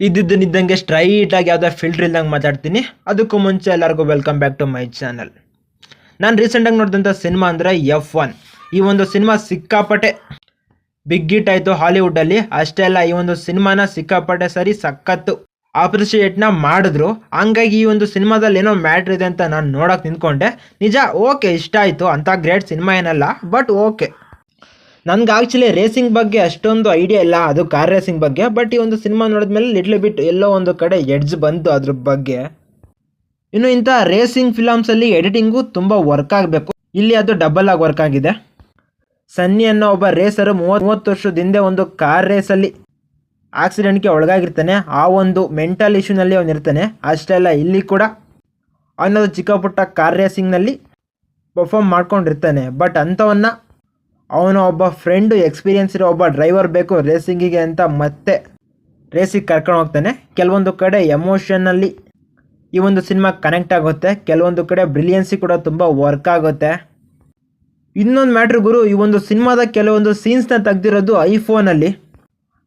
ಇದ್ದಿದ್ದನಿದ್ದಂಗೆ ಸ್ಟ್ರೈಟಾಗಿ ಯಾವುದೋ ಫಿಲ್ಟರ್ ಇಲ್ದಂಗೆ ಮಾತಾಡ್ತೀನಿ. ಅದಕ್ಕೂ ಮುಂಚೆ ಎಲ್ಲರಿಗೂ welcome back to my channel. ನಾನು ರೀಸೆಂಟಾಗಿ ನೋಡಿದಂಥ ಸಿನಿಮಾ ಅಂದರೆ F1. ಈ ಒಂದು ಸಿನಿಮಾ ಸಿಕ್ಕಾಪಟ್ಟೆ ಬಿಗ್ ಹಿಟ್ ಆಯಿತು ಹಾಲಿವುಡ್ಡಲ್ಲಿ. ಅಷ್ಟೇ ಅಲ್ಲ, ಈ ಒಂದು ಸಿನಿಮಾನ ಸಿಕ್ಕಾಪಟ್ಟೆ ಸರಿ ಸಖತ್ತು ಅಪ್ರಿಷಿಯೇಟ್ನ ಮಾಡಿದ್ರು. ಹಂಗಾಗಿ ಈ ಒಂದು ಸಿನಿಮಾದಲ್ಲಿ ಏನೋ ಮ್ಯಾಟ್ರ್ ಇದೆ ಅಂತ ನಾನು ನೋಡೋಕೆ ನಿಂತ್ಕೊಂಡೆ. ನಿಜ, ಓಕೆ, ಇಷ್ಟ ಆಯಿತು. ಅಂಥ ಗ್ರೇಟ್ ಸಿನಿಮಾ ಏನಲ್ಲ, ಬಟ್ ಓಕೆ. ನನಗೆ ಆ್ಯಕ್ಚುಲಿ ರೇಸಿಂಗ್ ಬಗ್ಗೆ ಅಷ್ಟೊಂದು ಐಡಿಯಾ ಇಲ್ಲ, ಅದು ಕಾರ್ ರೇಸಿಂಗ್ ಬಗ್ಗೆ. ಬಟ್ ಈ ಒಂದು ಸಿನಿಮಾ ನೋಡಿದ್ಮೇಲೆ ಲಿಟ್ಲ್ ಬಿಟ್ ಎಲ್ಲೋ ಒಂದು ಕಡೆ ಎಡ್ಜ್ ಬಂತು ಅದ್ರ ಬಗ್ಗೆ. ಇನ್ನು ಇಂಥ ರೇಸಿಂಗ್ ಫಿಲಮ್ಸಲ್ಲಿ ಎಡಿಟಿಂಗು ತುಂಬ ವರ್ಕ್ ಆಗಬೇಕು. ಇಲ್ಲಿ ಅದು ಡಬಲ್ ಆಗಿ ವರ್ಕ್ ಆಗಿದೆ. ಸನ್ನಿ ಅನ್ನೋ ಒಬ್ಬ ರೇಸರು 30 ವರ್ಷದ ಹಿಂದೆ ಒಂದು ಕಾರ್ ರೇಸಲ್ಲಿ ಆಕ್ಸಿಡೆಂಟ್ಗೆ ಒಳಗಾಗಿರ್ತಾನೆ. ಆ ಒಂದು ಮೆಂಟಲ್ ಇಶ್ಯೂನಲ್ಲಿ ಅವನಿರ್ತಾನೆ. ಅಷ್ಟೇ ಅಲ್ಲ, ಇಲ್ಲಿ ಕೂಡ ಅವನದು ಚಿಕ್ಕ ಪುಟ್ಟ ಕಾರ್ ರೇಸಿಂಗ್ನಲ್ಲಿ ಪರ್ಫಾರ್ಮ್ ಮಾಡ್ಕೊಂಡಿರ್ತಾನೆ. ಬಟ್ ಅಂಥವನ್ನ ಅವನು ಒಬ್ಬ ಫ್ರೆಂಡು, ಎಕ್ಸ್ಪೀರಿಯನ್ಸ್ ಇರೋ ಒಬ್ಬ ಡ್ರೈವರ್ ಬೇಕು ರೇಸಿಂಗಿಗೆ ಅಂತ ಮತ್ತೆ ರೇಸಿಗೆ ಕರ್ಕೊಂಡು ಹೋಗ್ತಾನೆ. ಕೆಲವೊಂದು ಕಡೆ ಎಮೋಷನಲ್ಲಿ ಈ ಒಂದು ಸಿನಿಮಾ ಕನೆಕ್ಟ್ ಆಗುತ್ತೆ, ಕೆಲವೊಂದು ಕಡೆ ಬ್ರಿಲಿಯನ್ಸಿ ಕೂಡ ತುಂಬ ವರ್ಕ್ ಆಗುತ್ತೆ. ಇನ್ನೊಂದು ಮ್ಯಾಟ್ರ್ ಗುರು, ಈ ಒಂದು ಸಿನಿಮಾದ ಕೆಲವೊಂದು ಸೀನ್ಸ್ನ ತೆಗ್ದಿರೋದು ಐಫೋನಲ್ಲಿ.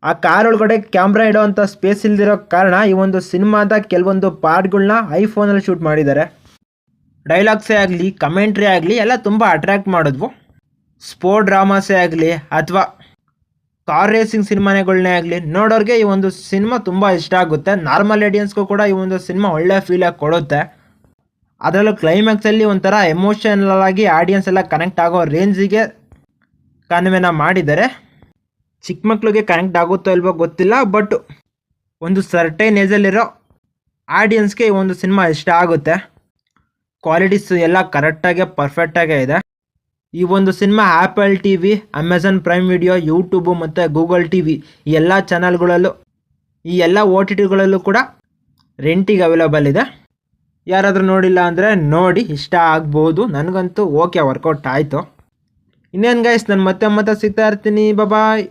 ಆ ಕಾರ್ ಒಳಗಡೆ ಕ್ಯಾಮ್ರಾ ಇಡೋವಂಥ ಸ್ಪೇಸ್ ಇಲ್ದಿರೋ ಕಾರಣ ಈ ಒಂದು ಸಿನಿಮಾದ ಕೆಲವೊಂದು ಪಾರ್ಟ್ಗಳನ್ನ ಐಫೋನಲ್ಲಿ ಶೂಟ್ ಮಾಡಿದ್ದಾರೆ. ಡೈಲಾಗ್ಸೇ ಆಗಲಿ, ಕಮೆಂಟ್ರಿ ಆಗಲಿ ಎಲ್ಲ ತುಂಬ ಅಟ್ರ್ಯಾಕ್ಟ್ ಮಾಡಿದ್ವು. ಸ್ಪೋರ್ಟ್ ಡ್ರಾಮಾಸೇ ಆಗಲಿ ಅಥವಾ ಕಾರ್ ರೇಸಿಂಗ್ ಸಿನಿಮಾಗಳನ್ನೇ ಆಗಲಿ, ನೋಡೋರಿಗೆ ಈ ಒಂದು ಸಿನಿಮಾ ತುಂಬ ಇಷ್ಟ ಆಗುತ್ತೆ. ನಾರ್ಮಲ್ ಆಡಿಯನ್ಸ್ಗೂ ಕೂಡ ಈ ಒಂದು ಸಿನಿಮಾ ಒಳ್ಳೆ ಫೀಲಾಗಿ ಕೊಡುತ್ತೆ. ಅದರಲ್ಲೂ ಕ್ಲೈಮ್ಯಾಕ್ಸಲ್ಲಿ ಒಂಥರ ಎಮೋಷನಲ್ ಆಗಿ ಆಡಿಯನ್ಸ್ ಎಲ್ಲ ಕನೆಕ್ಟ್ ಆಗೋ ರೇಂಜಿಗೆ ಕನ್ವೆನ ಮಾಡಿದ್ದಾರೆ. ಚಿಕ್ಕ ಮಕ್ಳಿಗೆ ಕನೆಕ್ಟ್ ಆಗುತ್ತೋ ಇಲ್ವೋ ಗೊತ್ತಿಲ್ಲ, ಬಟ್ ಒಂದು ಸರ್ಟೈನ್ ಏಜಲ್ಲಿರೋ ಆಡಿಯನ್ಸ್ಗೆ ಈ ಒಂದು ಸಿನಿಮಾ ಇಷ್ಟ ಆಗುತ್ತೆ. ಕ್ವಾಲಿಟೀಸ್ ಎಲ್ಲ ಕರೆಕ್ಟಾಗೆ ಪರ್ಫೆಕ್ಟಾಗೇ ಇದೆ. ಈ ಒಂದು cinema apple TV, Amazon prime video, YouTube ಮತ್ತು ಗೂಗಲ್ TV ಈ ಎಲ್ಲ ಚಾನಲ್ಗಳಲ್ಲೂ, ಈ ಎಲ್ಲ OTTಗಳಲ್ಲೂ ಕೂಡ ರೆಂಟಿಗೆ ಅವೈಲೇಬಲ್ ಇದೆ. ಯಾರಾದರೂ ನೋಡಿಲ್ಲ ಅಂದರೆ ನೋಡಿ, ಇಷ್ಟ ಆಗ್ಬೋದು. ನನಗಂತೂ ಓಕೆ, ವರ್ಕೌಟ್ ಆಯಿತು. ಇನ್ನೇನು ಗೈಸ್, ನಾನು ಮತ್ತೆ ಸಿಗ್ತಾ ಇರ್ತೀನಿ. ಬಾಯ್.